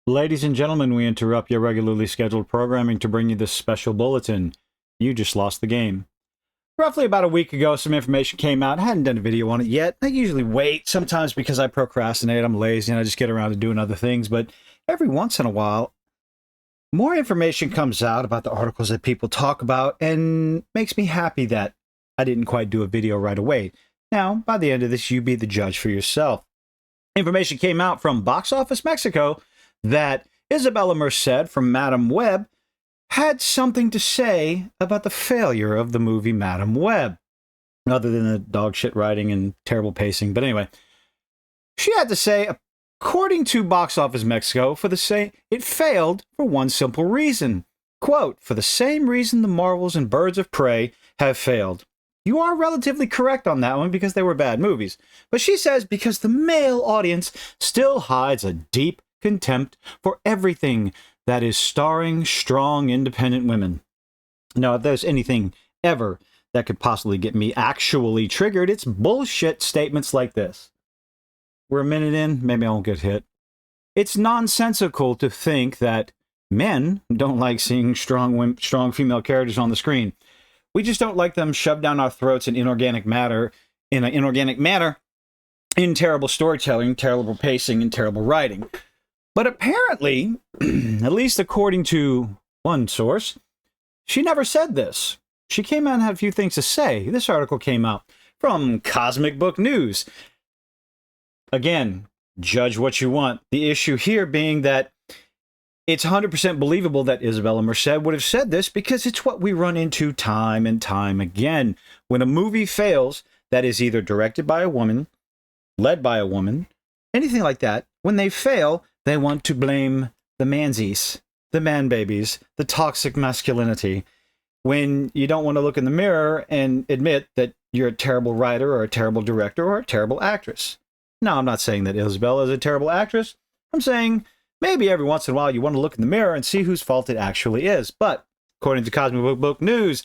Ladies and gentlemen, we interrupt your regularly scheduled programming to bring you this special bulletin. You just lost the game. Roughly about a week ago, some information came out. I hadn't done a video on it yet. I usually wait, sometimes because I procrastinate, I'm lazy, and I just get around to doing other things. But every once in a while, more information comes out about the articles that people talk about and makes me happy that I didn't quite do a video right away. Now, by the end of this, you be the judge for yourself. Information came out from Box Office Mexico that Isabella Merced from Madame Web had something to say about the failure of the movie Madame Web, other than the dog shit writing and terrible pacing. But anyway, she had to say, according to Box Office Mexico, it failed for one simple reason. Quote, for the same reason the Marvels and Birds of Prey have failed. You are relatively correct on that one because they were bad movies. But she says because the male audience still hides a deep contempt for everything that is starring strong, independent women. Now, if there's anything ever that could possibly get me actually triggered, it's bullshit statements like this. We're a minute in, maybe I won't get hit. It's nonsensical to think that men don't like seeing strong female characters on the screen. We just don't like them shoved down our throats in an inorganic manner, in terrible storytelling, terrible pacing, and terrible writing. But apparently, at least according to one source, she never said this. She came out and had a few things to say. This article came out from Cosmic Book News. Again, judge what you want. The issue here being that it's 100% believable that Isabella Merced would have said this because it's what we run into time and time again. When a movie fails that is either directed by a woman, led by a woman, anything like that, when they fail, they want to blame the mansies, the man babies, the toxic masculinity, when you don't want to look in the mirror and admit that you're a terrible writer or a terrible director or a terrible actress. Now, I'm not saying that Isabella is a terrible actress. I'm saying maybe every once in a while you want to look in the mirror and see whose fault it actually is. But according to Cosmic Book News,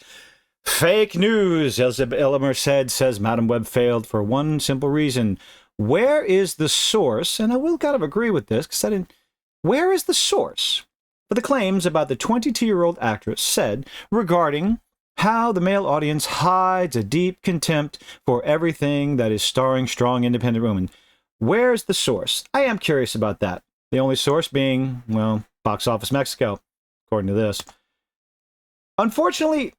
fake news. Isabella Merced says Madame Web failed for one simple reason. Where is the source? And I will kind of agree with this because where is the source for the claims about the 22-year-old actress said regarding how the male audience hides a deep contempt for everything that is starring strong, independent women? Where's the source? I am curious about that. The only source being, well, Box Office Mexico, according to this. Unfortunately,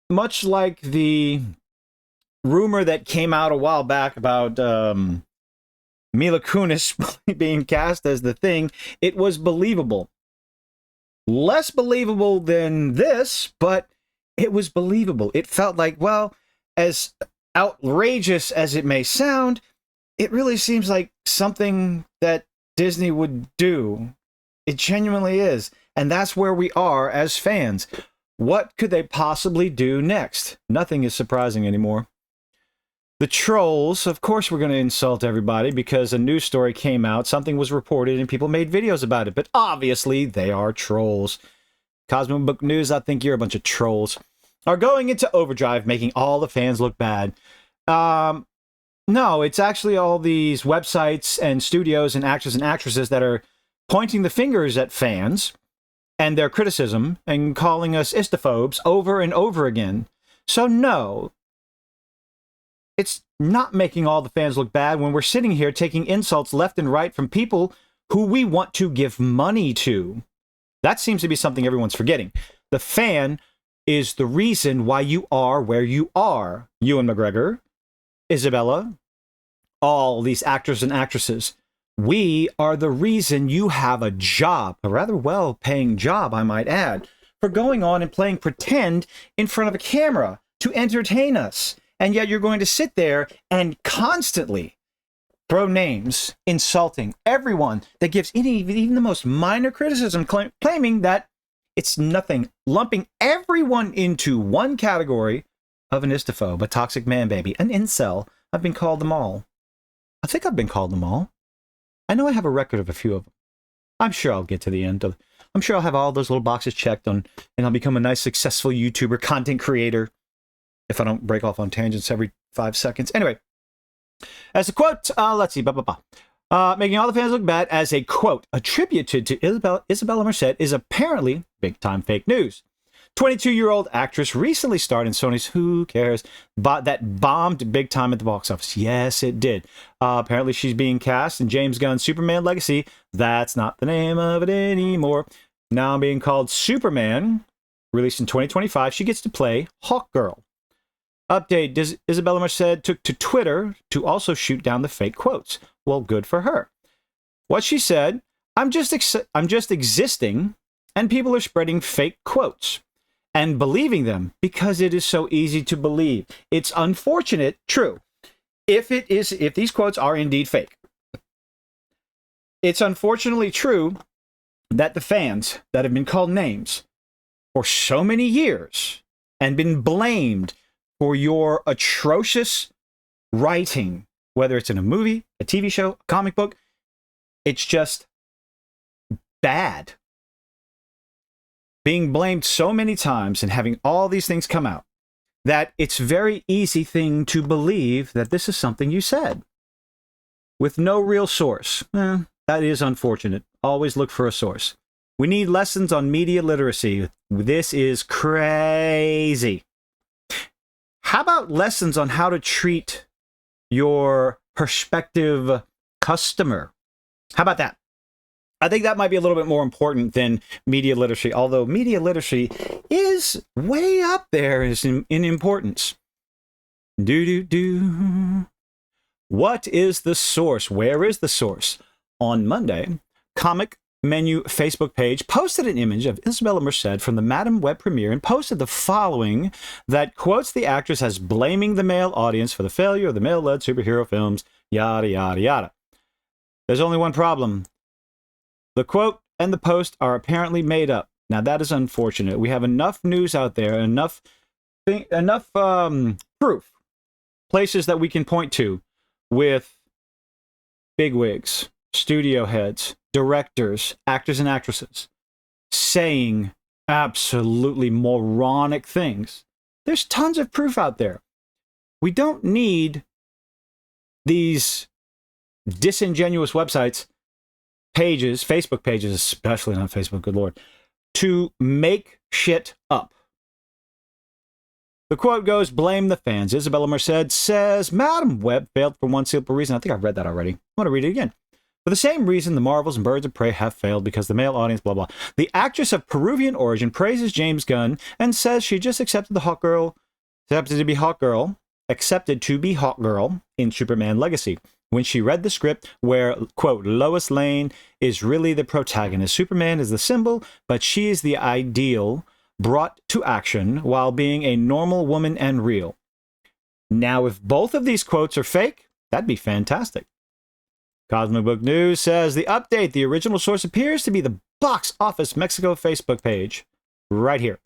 much like the rumor that came out a while back about Mila Kunis being cast as the Thing, it was believable. Less believable than this, but it was believable. It felt like, well, as outrageous as it may sound, it really seems like something that Disney would do. It genuinely is. And that's where we are as fans. What could they possibly do next? Nothing is surprising anymore. The trolls, of course we're going to insult everybody because a news story came out, something was reported, and people made videos about it. But obviously, they are trolls. Cosmic Book News, I think you're a bunch of trolls, are going into overdrive, making all the fans look bad. No, it's actually all these websites and studios and actors and actresses that are pointing the fingers at fans and their criticism and calling us istophobes over and over again. So no, it's not making all the fans look bad when we're sitting here taking insults left and right from people who we want to give money to. That seems to be something everyone's forgetting. The fan is the reason why you are where you are. Ewan McGregor, Isabella, all these actors and actresses. We are the reason you have a job, a rather well-paying job, I might add, for going on and playing pretend in front of a camera to entertain us. And yet you're going to sit there and constantly throw names, insulting everyone that gives even the most minor criticism, claiming that it's nothing, lumping everyone into one category of an istophobe, a toxic man baby, an incel. I've been called them all. I think I've been called them all. I know I have a record of a few of them. I'm sure I'll get to the end. I'm sure I'll have all those little boxes checked on, and I'll become a nice, successful YouTuber, content creator, if I don't break off on tangents every 5 seconds. Anyway, as a quote, let's see, Making all the fans look bad as a quote attributed to Isabella Merced is apparently big-time fake news. 22-year-old actress recently starred in Sony's Who Cares, that bombed big time at the box office. Yes, it did. Apparently, she's being cast in James Gunn's Superman Legacy. That's not the name of it anymore. Now being called Superman, released in 2025. She gets to play Hawkgirl. Update, Isabella Merced took to Twitter to also shoot down the fake quotes. Well, good for her. What she said, I'm just existing, and people are spreading fake quotes and believing them because it is so easy to believe. It's unfortunate, true, if these quotes are indeed fake. It's unfortunately true that the fans that have been called names for so many years and been blamed for your atrocious writing, whether it's in a movie, a TV show, a comic book, it's just bad. Being blamed so many times and having all these things come out that it's a very easy thing to believe that this is something you said with no real source. That is unfortunate. Always look for a source. We need lessons on media literacy. This is crazy. How about lessons on how to treat your prospective customer? How about that? I think that might be a little bit more important than media literacy, although media literacy is way up there in importance. What is the source? Where is the source? On Monday, Comic Menu Facebook page posted an image of Isabella Merced from the Madam Web premiere and posted the following that quotes the actress as blaming the male audience for the failure of the male-led superhero films, yada, yada, yada. There's only one problem. The quote and the post are apparently made up. Now, that is unfortunate. We have enough news out there, enough proof, places that we can point to with bigwigs, studio heads, directors, actors and actresses saying absolutely moronic things. There's tons of proof out there. We don't need these disingenuous websites, pages, Facebook pages, especially not Facebook, good Lord, to make shit up. The quote goes, blame the fans. Isabella Merced says, Madam Web failed for one simple reason. I think I've read that already. I'm going to read it again. For the same reason, the Marvels and Birds of Prey have failed because the male audience, blah, blah. The actress of Peruvian origin praises James Gunn and says she just accepted to be Hawkgirl in Superman Legacy. When she read the script where, quote, Lois Lane is really the protagonist. Superman is the symbol, but she is the ideal brought to action while being a normal woman and real. Now, if both of these quotes are fake, that'd be fantastic. Cosmic Book News says the update, the original source appears to be the Box Office Mexico Facebook page, right here,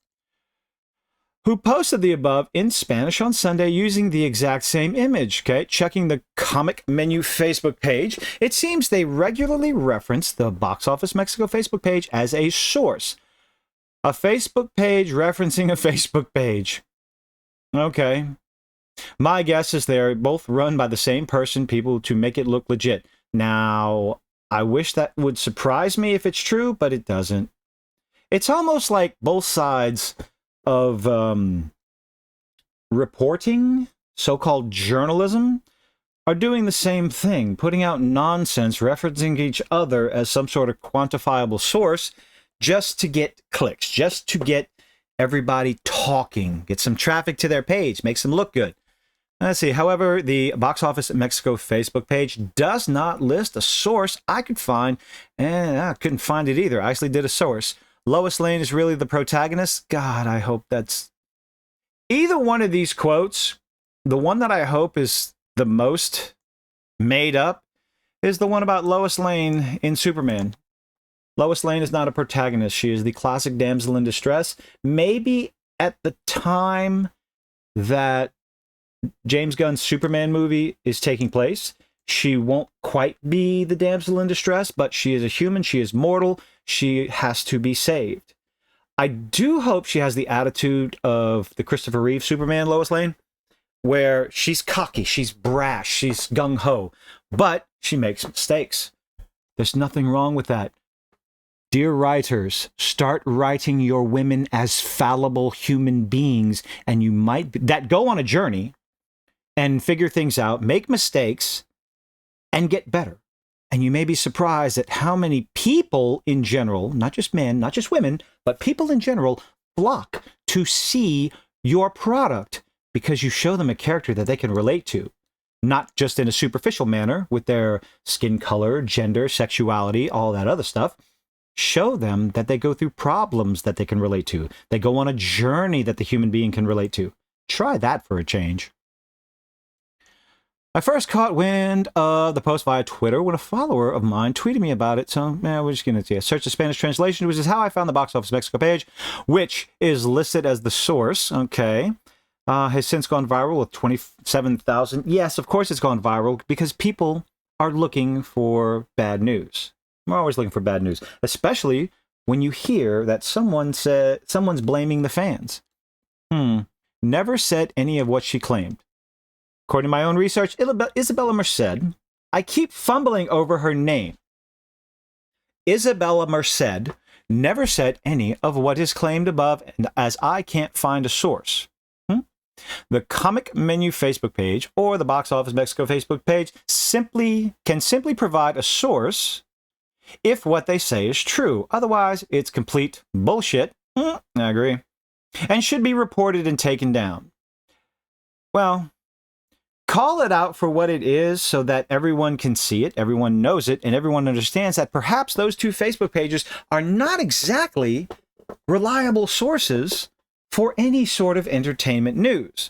who posted the above in Spanish on Sunday using the exact same image. Okay, checking the Comic Menu Facebook page, it seems they regularly reference the Box Office Mexico Facebook page as a source. A Facebook page referencing a Facebook page. Okay. My guess is they're both run by the same person, people, to make it look legit. Now, I wish that would surprise me if it's true, but it doesn't. It's almost like both sides of reporting, so-called journalism, are doing the same thing, putting out nonsense, referencing each other as some sort of quantifiable source just to get clicks, just to get everybody talking, get some traffic to their page, makes them look good. Let's see. However, the Box Office Mexico Facebook page does not list a source I could find, and I couldn't find it either. I actually did a source. Lois Lane is really the protagonist. God, I hope that's either one of these quotes. The one that I hope is the most made up is the one about Lois Lane in Superman. Lois Lane is not a protagonist. She is the classic damsel in distress. Maybe at the time that James Gunn's Superman movie is taking place, she won't quite be the damsel in distress, but she is a human. She is mortal. She has to be saved. I do hope she has the attitude of the Christopher Reeve Superman Lois Lane, where she's cocky, she's brash, she's gung-ho, but she makes mistakes. There's nothing wrong with that. Dear writers, start writing your women as fallible human beings, and you might that go on a journey and figure things out, make mistakes, and get better. And you may be surprised at how many people in general, not just men, not just women, but people in general, flock to see your product because you show them a character that they can relate to. Not just in a superficial manner with their skin color, gender, sexuality, all that other stuff. Show them that they go through problems that they can relate to. They go on a journey that the human being can relate to. Try that for a change. I first caught wind of the post via Twitter when a follower of mine tweeted me about it. So, we're just going to search the Spanish translation, which is how I found the Box Office Mexico page, which is listed as the source. Okay. Has since gone viral with 27,000. Yes, of course it's gone viral because people are looking for bad news. We're always looking for bad news, especially when you hear that someone's blaming the fans. Never said any of what she claimed. According to my own research, Isabella Merced, I keep fumbling over her name. Isabella Merced never said any of what is claimed above, and as I can't find a source. The Comic Menu Facebook page or the Box Office Mexico Facebook page can simply provide a source if what they say is true. Otherwise, it's complete bullshit. I agree. And should be reported and taken down. Well, call it out for what it is so that everyone can see it, everyone knows it, and everyone understands that perhaps those two Facebook pages are not exactly reliable sources for any sort of entertainment news.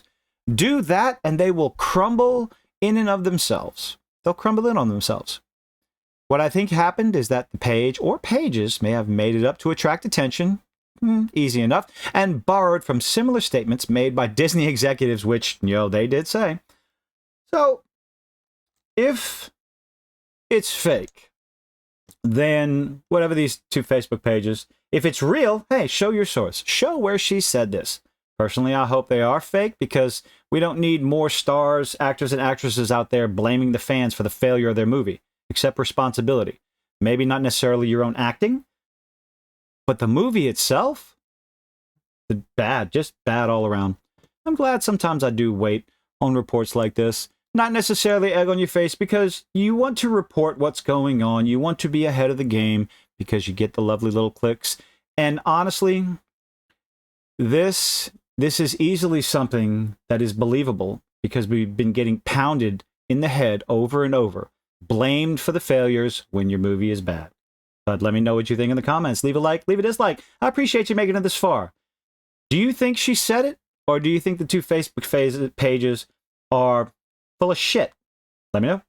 Do that and they will crumble in and of themselves. They'll crumble in on themselves. What I think happened is that the page or pages may have made it up to attract attention, easy enough, and borrowed from similar statements made by Disney executives, which, they did say. So, if it's fake, then whatever these two Facebook pages, if it's real, hey, show your source. Show where she said this. Personally, I hope they are fake because we don't need more stars, actors, and actresses out there blaming the fans for the failure of their movie. Accept responsibility. Maybe not necessarily your own acting, but the movie itself, just bad all around. I'm glad sometimes I do wait on reports like this. Not necessarily egg on your face because you want to report what's going on. You want to be ahead of the game because you get the lovely little clicks. And honestly, this is easily something that is believable because we've been getting pounded in the head over and over, blamed for the failures when your movie is bad. But let me know what you think in the comments. Leave a like, leave a dislike. I appreciate you making it this far. Do you think she said it? Or do you think the two Facebook pages are full of shit? Let me know.